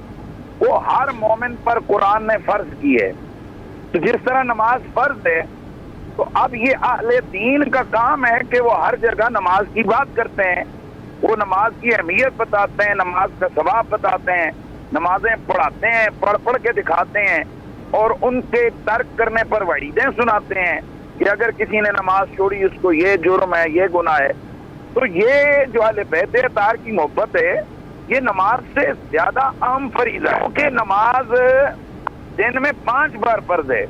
وہ ہر مومن پر قرآن نے فرض کی ہے. تو جس طرح نماز فرض ہے تو اب یہ اہل دین کا کام ہے کہ وہ ہر جگہ نماز کی بات کرتے ہیں، وہ نماز کی اہمیت بتاتے ہیں، نماز کا ثواب بتاتے ہیں، نمازیں پڑھاتے ہیں، پڑھ کے دکھاتے ہیں، اور ان کے ترک کرنے پر وعیدیں سناتے ہیں کہ اگر کسی نے نماز چھوڑی اس کو یہ جرم ہے، یہ گناہ ہے۔ تو یہ جو اہل بیت اطہار کی محبت ہے یہ نماز سے زیادہ اہم فریضہ ہے، کیونکہ نماز دن میں 5 بار فرض ہے،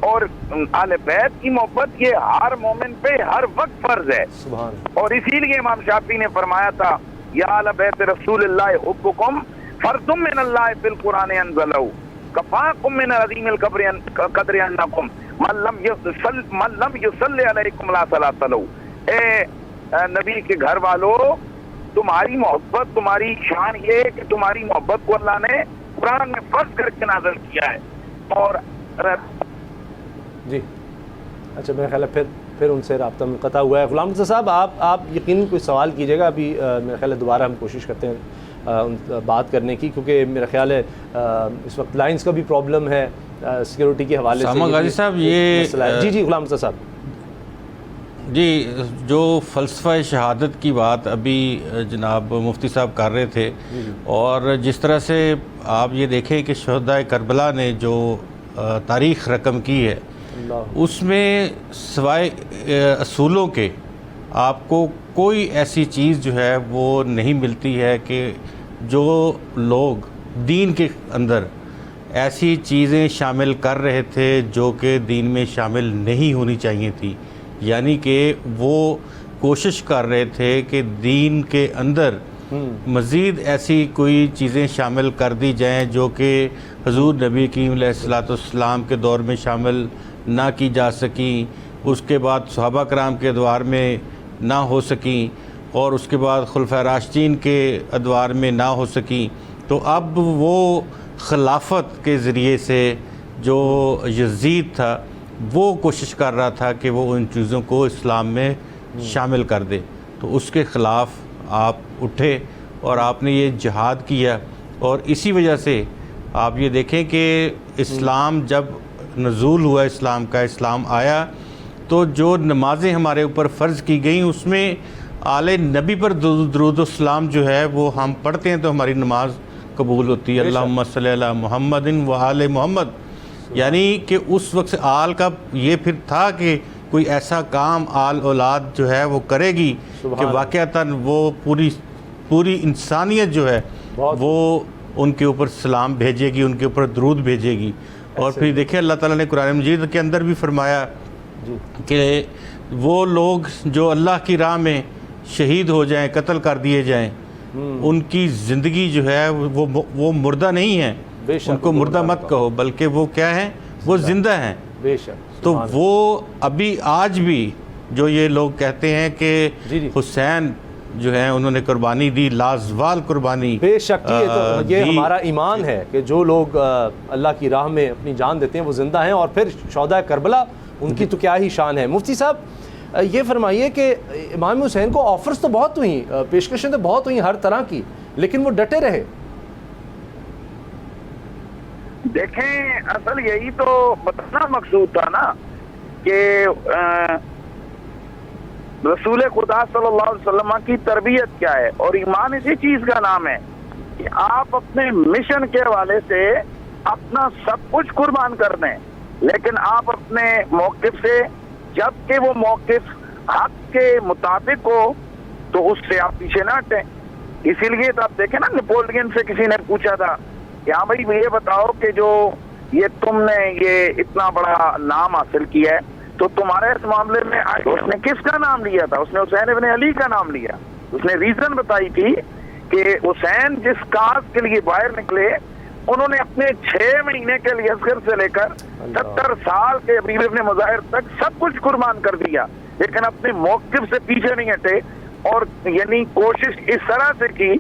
اور اہل بیت کی محبت یہ ہر مومن پہ ہر وقت فرض ہے۔ سبحان۔ اور اسی لیے امام شافعی نے فرمایا تھا یا اہل بیت رسول اللہ حبکم فرض من اللہ فی القرآن انزلہ کفاکم من عظیم القدر انکم من لم یصلی علیکم لا صلاۃ لہ۔ اے نبی کے گھر والو، تمہاری محبت، تمہاری شان یہ ہے کہ تمہاری محبت کو اللہ نے قرآن میں فرض کر کے نازل کیا ہے۔ اور جی اچھا، میرا خیال ہے پھر ان سے رابطہ منقطع ہوا ہے۔ غلام مرتضیٰ صاحب آپ یقیناً کوئی سوال کیجیے گا، ابھی میرا خیال ہے دوبارہ ہم کوشش کرتے ہیں بات کرنے کی، کیونکہ میرا خیال ہے اس وقت لائنز کا بھی پرابلم ہے سیکیورٹی کے حوالے سے۔ اسامہ غازی صاحب یہ جی غلام مرتضیٰ صاحب، جی جو فلسفہ شہادت کی بات ابھی جناب مفتی صاحب کر رہے تھے، اور جس طرح سے آپ یہ دیکھیں کہ شہدائے کربلا نے جو تاریخ رقم کی ہے اس میں سوائے اصولوں کے آپ کو کوئی ایسی چیز جو ہے وہ نہیں ملتی ہے کہ جو لوگ دین کے اندر ایسی چیزیں شامل کر رہے تھے جو کہ دین میں شامل نہیں ہونی چاہیے تھی، یعنی کہ وہ کوشش کر رہے تھے کہ دین کے اندر مزید ایسی کوئی چیزیں شامل کر دی جائیں جو کہ حضور نبی کریم علیہ الصلوۃ والسلام کے دور میں شامل نہ کی جا سکیں، اس کے بعد صحابہ کرام کے ادوار میں نہ ہو سکیں، اور اس کے بعد خلفائے راشدین کے ادوار میں نہ ہو سکیں۔ تو اب وہ خلافت کے ذریعے سے جو یزید تھا وہ کوشش کر رہا تھا کہ وہ ان چیزوں کو اسلام میں شامل کر دے، تو اس کے خلاف آپ اٹھے اور آپ نے یہ جہاد کیا، اور اسی وجہ سے آپ یہ دیکھیں کہ اسلام جب نزول ہوا اسلام کا، اسلام آیا، تو جو نمازیں ہمارے اوپر فرض کی گئیں اس میں آل نبی پر درود و سلام جو ہے وہ ہم پڑھتے ہیں تو ہماری نماز قبول ہوتی ہے۔ اللہم صلی علی محمد و آل محمد، یعنی کہ اس وقت سے آل کا یہ پھر تھا کہ کوئی ایسا کام آل اولاد جو ہے وہ کرے گی کہ واقعتاً وہ پوری انسانیت جو ہے وہ ان کے اوپر سلام بھیجے گی، ان کے اوپر درود بھیجے گی۔ اور پھر دیکھیں اللہ تعالیٰ نے قرآن مجید کے اندر بھی فرمایا کہ وہ لوگ جو اللہ کی راہ میں شہید ہو جائیں، قتل کر دیے جائیں، ان کی زندگی جو ہے وہ مردہ نہیں ہے، ان کو مردہ مت کہو، بلکہ وہ کیا ہیں، وہ زندہ ہیں۔ بے شک۔ تو وہ ابھی آج بھی جو یہ لوگ کہتے ہیں کہ حسین جو ہیں انہوں نے قربانی دی، لازوال قربانی، بے شک یہ ہمارا ایمان ہے کہ جو لوگ اللہ کی راہ میں اپنی جان دیتے ہیں وہ زندہ ہیں، اور پھر شہداء کربلا ان کی تو کیا ہی شان ہے۔ مفتی صاحب یہ فرمائیے کہ امام حسین کو آفرز تو بہت ہوئیں، پیشکشیں تو بہت ہوئیں ہر طرح کی، لیکن وہ ڈٹے رہے۔ دیکھیں اصل یہی تو بتانا مقصود تھا نا کہ رسول خدا صلی اللہ علیہ وسلم کی تربیت کیا ہے، اور ایمان اسی چیز کا نام ہے کہ آپ اپنے مشن کے حوالے سے اپنا سب کچھ قربان کر دیں، لیکن آپ اپنے موقف سے، جب کہ وہ موقف حق کے مطابق ہو تو اس سے آپ پیچھے نہ ہٹیں۔ اسی لیے تو آپ دیکھیں نا، نیپولین سے کسی نے پوچھا تھا کہ ہاں بھائی یہ بتاؤ کہ جو یہ تم نے یہ اتنا بڑا نام حاصل کیا ہے تو تمہارے اس معاملے میں اس نے کس کا نام لیا تھا؟ اس نے حسین ابن علی کا نام لیا۔ اس نے ریزن بتائی تھی کہ حسین جس کاز کے لیے باہر نکلے انہوں نے اپنے 6 مہینے کے لیے اصغر سے لے کر 70 سال کے ابیر ابن مظاہر تک سب کچھ قربان کر دیا، لیکن اپنے موقف سے پیچھے نہیں ہٹے، اور یعنی کوشش اس طرح سے کی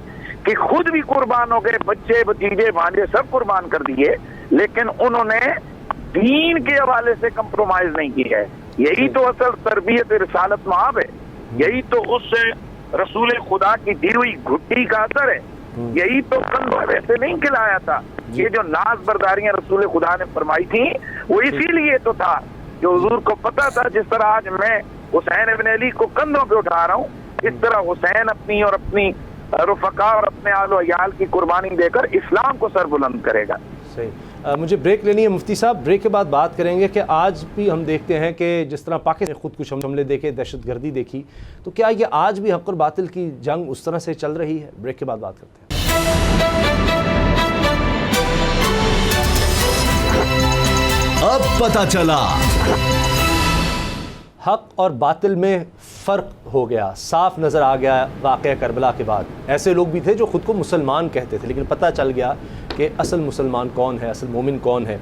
کہ خود بھی قربان ہو گئے، بچے بھتیجے بھانجے سب قربان کر دیے، لیکن انہوں نے دین کے حوالے سے کمپرومائز نہیں کی ہے۔ یہی تو اصل تربیت رسالت معاب ہے، یہی تو اس رسول خدا کی دی ہوئی گھٹی کا اثر ہے یہی تو کندھا ویسے نہیں کھلایا تھا. یہ جو ناز برداریاں رسول خدا نے فرمائی تھیں وہ اسی لیے تو تھا کہ حضور کو پتا تھا جس طرح آج میں حسین ابن علی کو کندھوں پہ اٹھا رہا ہوں اس طرح حسین اپنی اور اپنی رفقا اور اپنے آل و عیال کی قربانی دے کر اسلام کو سر بلند کرے گا. صحیح. مجھے بریک لینی ہے مفتی صاحب. بریک کے بعد بات کریں گے کہ آج بھی ہم دیکھتے ہیں کہ جس طرح پاکستان نے خود کش حملے دیکھے, دہشت گردی دیکھی, تو کیا یہ آج بھی حق اور باطل کی جنگ اس طرح سے چل رہی ہے؟ بریک کے بعد بات کرتے ہیں. اب پتہ چلا. حق اور باطل میں فرق ہو گیا, صاف نظر آ گیا واقعہ کربلا کے بعد. ایسے لوگ بھی تھے جو خود کو مسلمان کہتے تھے لیکن پتہ چل گیا کہ اصل مسلمان کون ہے, اصل مومن کون ہے.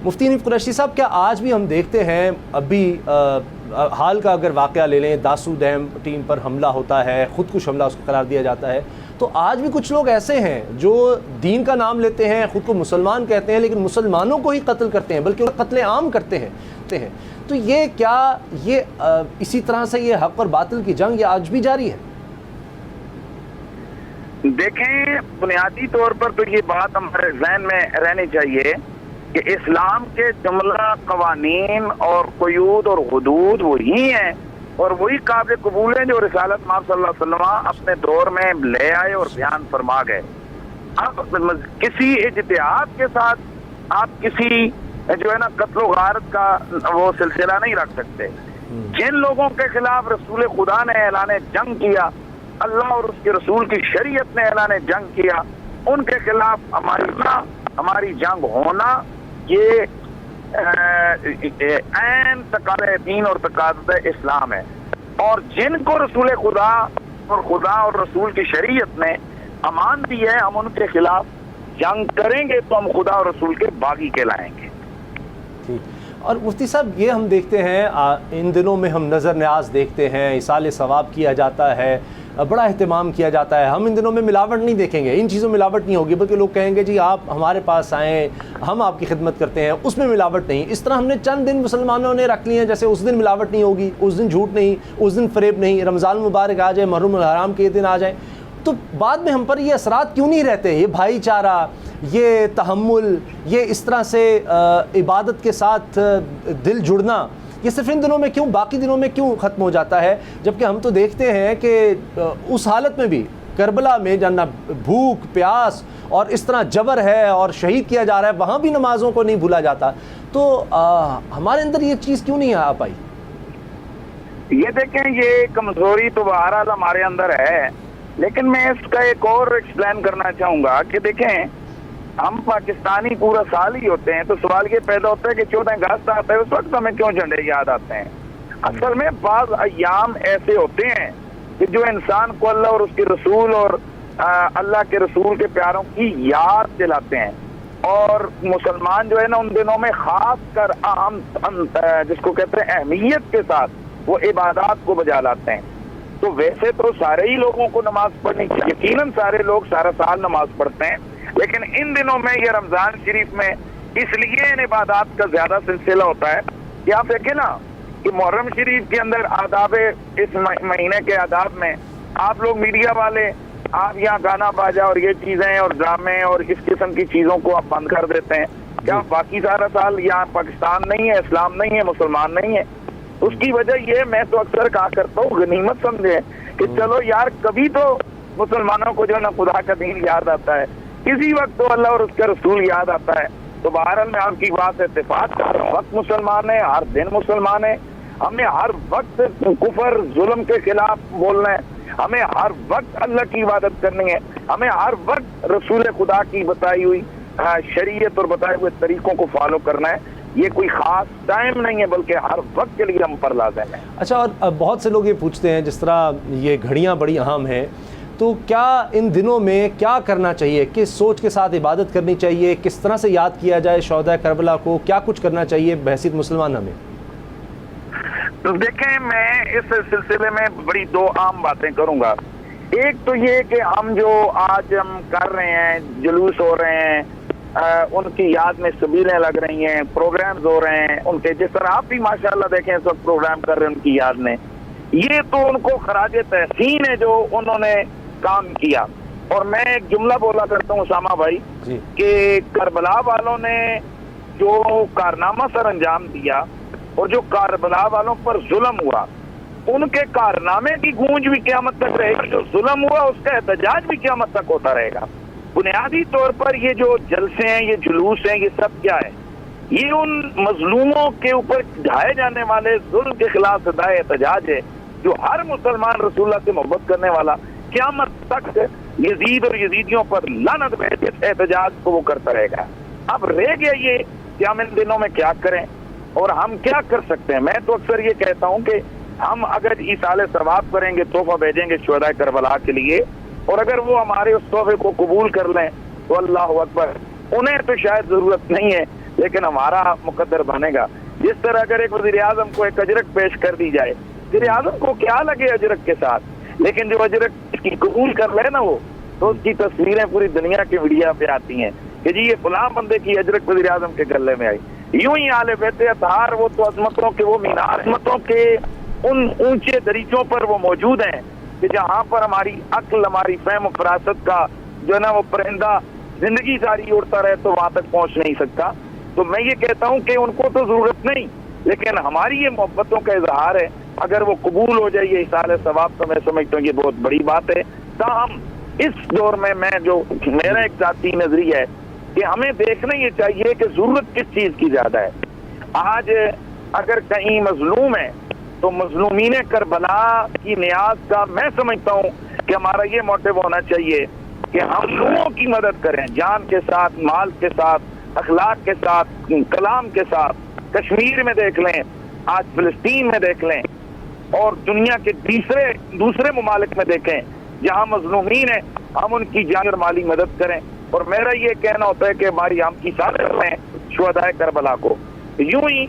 مفتی حنیف قریشی صاحب, کیا آج بھی ہم دیکھتے ہیں, ابھی حال کا اگر واقعہ لے لیں, داسو ڈیم ٹیم پر حملہ ہوتا ہے, خودکش حملہ اس کو قرار دیا جاتا ہے, تو آج بھی کچھ لوگ ایسے ہیں جو دین کا نام لیتے ہیں, خود کو مسلمان کہتے ہیں لیکن مسلمانوں کو ہی قتل کرتے ہیں, بلکہ قتل عام کرتے ہیں. تو یہ کیا یہ اسی طرح سے یہ حق اور باطل کی جنگ یہ آج بھی جاری ہے؟ دیکھیں, بنیادی طور پر تو یہ بات ہمارے ذہن میں رہنی چاہیے کہ اسلام کے جملہ قوانین اور قیود اور حدود وہی ہیں اور وہی قابل قبول ہیں جو رسالت مآب صلی اللہ علیہ وسلم اپنے دور میں لے آئے اور بیان فرما گئے. اب کسی اجتہاد کے ساتھ آپ کسی جو ہے نا قتل و غارت کا وہ سلسلہ نہیں رکھ سکتے. جن لوگوں کے خلاف رسول خدا نے اعلان جنگ کیا, اللہ اور اس کے رسول کی شریعت نے اعلان جنگ کیا, ان کے خلاف ہماری جنگ ہونا یہ عین تقاضۂ دین اور تقاضۂ اسلام ہے. اور جن کو رسول خدا اور رسول کی شریعت نے امان دی ہے, ہم ان کے خلاف جنگ کریں گے تو ہم خدا اور رسول کے باغی کہلائیں گے. اور مفتی صاحب, یہ ہم دیکھتے ہیں ان دنوں میں ہم نظر نیاز دیکھتے ہیں, ایصال ثواب کیا جاتا ہے, بڑا اہتمام کیا جاتا ہے. ہم ان دنوں میں ملاوٹ نہیں دیکھیں گے, ان چیزوں میں ملاوٹ نہیں ہوگی, بلکہ لوگ کہیں گے جی آپ ہمارے پاس آئیں, ہم آپ کی خدمت کرتے ہیں, اس میں ملاوٹ نہیں. اس طرح ہم نے چند دن مسلمانوں نے رکھ لی ہیں, جیسے اس دن ملاوٹ نہیں ہوگی, اس دن جھوٹ نہیں, اس دن فریب نہیں, رمضان مبارک آ جائے, محرم الحرام کے دن آ جائیں, تو بعد میں ہم پر یہ اثرات کیوں نہیں رہتے؟ یہ بھائی چارہ, یہ تحمل, یہ اس طرح سے عبادت کے ساتھ دل جڑنا, یہ صرف ان دنوں میں کیوں, باقی دنوں میں کیوں ختم ہو جاتا ہے؟ جبکہ ہم تو دیکھتے ہیں کہ اس حالت میں بھی کربلا میں جانا بھوک پیاس اور اس طرح جبر ہے اور شہید کیا جا رہا ہے, وہاں بھی نمازوں کو نہیں بھولا جاتا. تو ہمارے اندر یہ چیز کیوں نہیں آ پائی؟ یہ دیکھیں, یہ کمزوری تو بہرحال ہمارے اندر ہے, لیکن میں اس کا ایک اور ایکسپلین کرنا چاہوں گا کہ دیکھیں, ہم پاکستانی پورا سال ہی ہوتے ہیں, تو سوال یہ پیدا ہوتا ہے کہ 14 اگست آتا ہے اس وقت ہمیں کیوں جھنڈے یاد آتے ہیں؟ اصل میں بعض ایام ایسے ہوتے ہیں کہ جو انسان کو اللہ اور اس کے رسول اور اللہ کے رسول کے پیاروں کی یاد دلاتے ہیں. اور مسلمان جو ہے نا ان دنوں میں خاص کر اہم جس کو کہتے ہیں اہمیت کے ساتھ وہ عبادات کو بجا لاتے ہیں. تو ویسے تو سارے ہی لوگوں کو نماز پڑھنی چاہیے, یقیناً سارے لوگ سارا سال نماز پڑھتے ہیں, لیکن ان دنوں میں یہ رمضان شریف میں اس لیے ان عبادات کا زیادہ سلسلہ ہوتا ہے کہ آپ دیکھیں نا کہ محرم شریف کے اندر آداب, اس مہینے کے آداب میں آپ لوگ میڈیا والے آپ یہاں گانا باجا اور یہ چیزیں اور ڈرامے اور اس قسم کی چیزوں کو آپ بند کر دیتے ہیں. کیا باقی سارا سال یہاں پاکستان نہیں ہے, اسلام نہیں ہے, مسلمان نہیں ہے؟ اس کی وجہ یہ میں تو اکثر کہا کرتا ہوں, غنیمت سمجھے کہ چلو یار کبھی تو مسلمانوں کو جو ہے نا خدا کا دین یاد آتا ہے, کسی وقت تو اللہ اور اس کا رسول یاد آتا ہے. تو بہرحال میں آپ کی بات سے اتفاق کر رہا ہوں, وقت مسلمان ہے, ہر دن مسلمان ہے, ہمیں ہر وقت کفر ظلم کے خلاف بولنا ہے, ہمیں ہر وقت اللہ کی عبادت کرنی ہے, ہمیں ہر وقت رسول خدا کی بتائی ہوئی شریعت اور بتائے ہوئے طریقوں کو فالو کرنا ہے. یہ کوئی خاص ٹائم نہیں ہے بلکہ ہر وقت کے لیے ہم پر لازم ہے. اچھا, اور بہت سے لوگ یہ پوچھتے ہیں جس طرح یہ گھڑیاں بڑی اہم ہیں, تو کیا ان دنوں میں کیا کرنا چاہیے, کس سوچ کے ساتھ عبادت کرنی چاہیے, کس طرح سے یاد کیا جائے شہداء کربلا کو, کیا کچھ کرنا چاہیے بحیثیت مسلمان ہمیں؟ دیکھیں, میں اس سلسلے میں بڑی دو عام باتیں کروں گا. ایک تو یہ کہ ہم جو آج ہم کر رہے ہیں, جلوس ہو رہے ہیں, ان کی یاد میں سبیلیں لگ رہی ہیں, پروگرامز ہو رہے ہیں ان کے, جس طرح آپ بھی ماشاءاللہ دیکھیں اس وقت پروگرام کر رہے ہیں ان کی یاد میں, یہ تو ان کو خراج تحسین ہے جو انہوں نے کام کیا. اور میں ایک جملہ بولا کرتا ہوں اسامہ بھائی جی کہ کربلا والوں نے جو کارنامہ سر انجام دیا اور جو کربلا والوں پر ظلم ہوا، ان کے کارنامے کی گونج بھی قیامت تک رہے گی، جو ظلم ہوا اس کا احتجاج بھی قیامت تک ہوتا رہے گا۔ بنیادی طور پر یہ جو جلسے ہیں، یہ جلوس ہیں، یہ سب کیا ہے؟ یہ ان مظلوموں کے اوپر ڈھائے جانے والے ظلم کے خلاف صدائے احتجاج ہے، جو ہر مسلمان رسول اللہ سے محبت کرنے والا قیامت تک یزید اور یزیدیوں پر لعنت بھیج اس احتجاج کو وہ کرتا رہے گا۔ اب رہ گیا یہ کہ ہم ان دنوں میں کیا کریں اور ہم کیا کر سکتے ہیں۔ میں تو اکثر یہ کہتا ہوں کہ ہم اگر ایصال ثواب کریں گے، تحفہ بھیجیں گے شہداء کربلا کے لیے، اور اگر وہ ہمارے اس تحفے کو قبول کر لیں تو اللہ اکبر، انہیں تو شاید ضرورت نہیں ہے لیکن ہمارا مقدر بنے گا۔ جس طرح اگر ایک وزیر اعظم کو ایک اجرک پیش کر دی جائے، وزیر اعظم کو کیا لگے اجرک کے ساتھ، لیکن جو اجرک کی قبول کر لے نا وہ، تو اس کی تصویریں پوری دنیا کے میڈیا پہ آتی ہیں کہ جی یہ فلاں بندے کی اجرک وزیر اعظم کے گلے میں آئی۔ یوں ہی آل بیت اطہار وہ تو عظمتوں کے وہ مینار، عظمتوں کے ان اونچے دریچوں پر وہ موجود ہیں کہ جہاں پر ہماری عقل، ہماری فہم و فراست کا جو ہے نا وہ پرندہ زندگی ساری اڑتا رہے تو وہاں تک پہنچ نہیں سکتا۔ تو میں یہ کہتا ہوں کہ ان کو تو ضرورت نہیں، لیکن ہماری یہ محبتوں کا اظہار ہے، اگر وہ قبول ہو جائے یہ ایصال ثواب تو میں سمجھتا ہوں یہ بہت بڑی بات ہے۔ تاہم اس دور میں جو میرا ایک ذاتی نظریہ ہے کہ ہمیں دیکھنا یہ چاہیے کہ ضرورت کس چیز کی زیادہ ہے۔ آج اگر کہیں مظلوم ہے تو مظلومین کربلا کی نیاز کا میں سمجھتا ہوں کہ ہمارا یہ موٹو ہونا چاہیے کہ ہم لوگوں کی مدد کریں، جان کے ساتھ، مال کے ساتھ، اخلاق کے ساتھ، کلام کے ساتھ۔ کشمیر میں دیکھ لیں، آج فلسطین میں دیکھ لیں، اور دنیا کے دوسرے ممالک میں دیکھیں جہاں مظلومین ہیں، ہم ان کی جان اور مالی مدد کریں۔ اور میرا یہ کہنا ہوتا ہے کہ ہماری ہم کی ساتھ میں شہداء کربلا کو۔ یوں ہی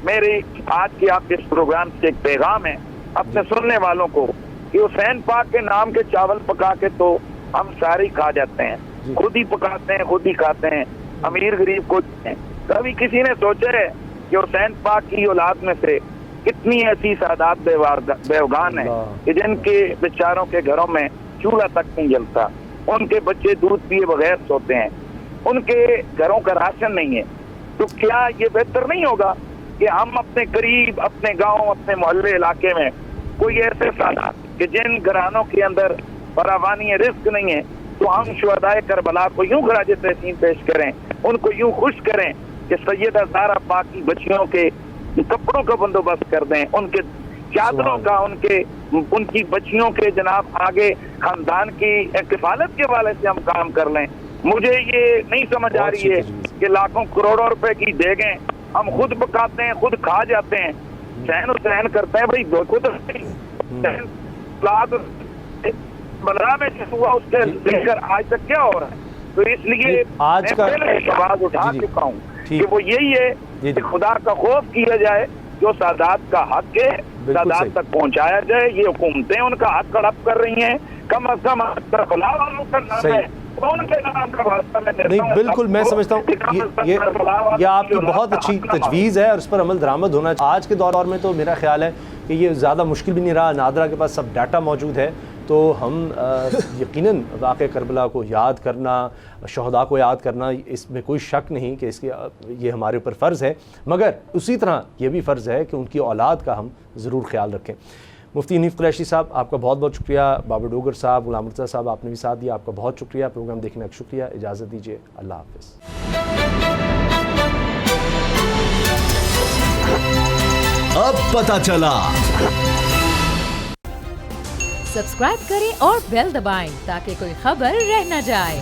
میرے آج کے آپ کے اس پروگرام سے ایک پیغام ہے اپنے سننے والوں کو کہ حسین پاک کے نام کے چاول پکا کے تو ہم سارے کھا جاتے ہیں، خود ہی پکاتے ہیں، خود ہی کھاتے ہیں، امیر غریب کو ہیں۔ کبھی کسی نے سوچا ہے کہ حسین پاک کی اولاد میں سے کتنی ایسی سادات بیوگان ہیں کہ جن کے بیچاروں کے گھروں میں چولہا تک نہیں جلتا، ان کے بچے دودھ پیے بغیر سوتے ہیں، ان کے گھروں کا راشن نہیں ہے۔ تو کیا یہ بہتر نہیں ہوگا کہ ہم اپنے قریب، اپنے گاؤں، اپنے محلے علاقے میں کوئی ایسے سادات کہ جن گھرانوں کے اندر فراوانی رزق نہیں ہے، تو ہم شہداء کربلا کو یوں خراج تحسین پیش کریں، ان کو یوں خوش کریں کہ سیدہ زہرا پاک کی بچیوں کے کپڑوں کا بندوبست کر دیں، ان کے چادروں کا، ان کی بچیوں کے جناب آگے خاندان کی کفالت کے حوالے سے ہم کام کر لیں۔ مجھے یہ نہیں سمجھ آ رہی ہے کہ لاکھوں کروڑوں روپے کی دیگیں ہم خود پکاتے ہیں، خود کھا جاتے ہیں، سہن و سہن کرتے ہیں۔ بھائی خود بلرام میں جس ہوا اس کے لے کر آج تک کیا ہو رہا ہے؟ تو اس لیے آج کا آواز اٹھا چکا ہوں کہ وہ یہی ہے کہ خدا کا خوف کیا جائے، جو سادات کا حق ہے سادات تک پہنچایا جائے۔ یہ حکومتیں ان کا حق ہڑپ کر رہی ہیں، کم از کم کربلا والوں کا نام ہے، ان کے نام کا واسطہ میں دیتا ہوں۔ نہیں بالکل میں سمجھتا ہوں یہ آپ کی بہت اچھی تجویز ہے اور اس پر عمل درآمد ہونا چاہیے۔ آج کے دور میں تو میرا خیال ہے کہ یہ زیادہ مشکل بھی نہیں رہا، نادرہ کے پاس سب ڈیٹا موجود ہے، تو ہم یقیناً واقعہ کربلا کو یاد کرنا، شہداء کو یاد کرنا، اس میں کوئی شک نہیں کہ یہ ہمارے اوپر فرض ہے، مگر اسی طرح یہ بھی فرض ہے کہ ان کی اولاد کا ہم ضرور خیال رکھیں۔ مفتی حنیف قریشی صاحب آپ کا بہت بہت شکریہ، بابر ڈوگر صاحب، غلام مرتضیٰ صاحب آپ نے بھی ساتھ دیا، آپ کا بہت شکریہ، پروگرام دیکھنے کا شکریہ، اجازت دیجیے، اللہ حافظ۔ اب پتہ چلا، سبسکرائب کریں اور بیل دبائیں تاکہ کوئی خبر رہ نہ جائے۔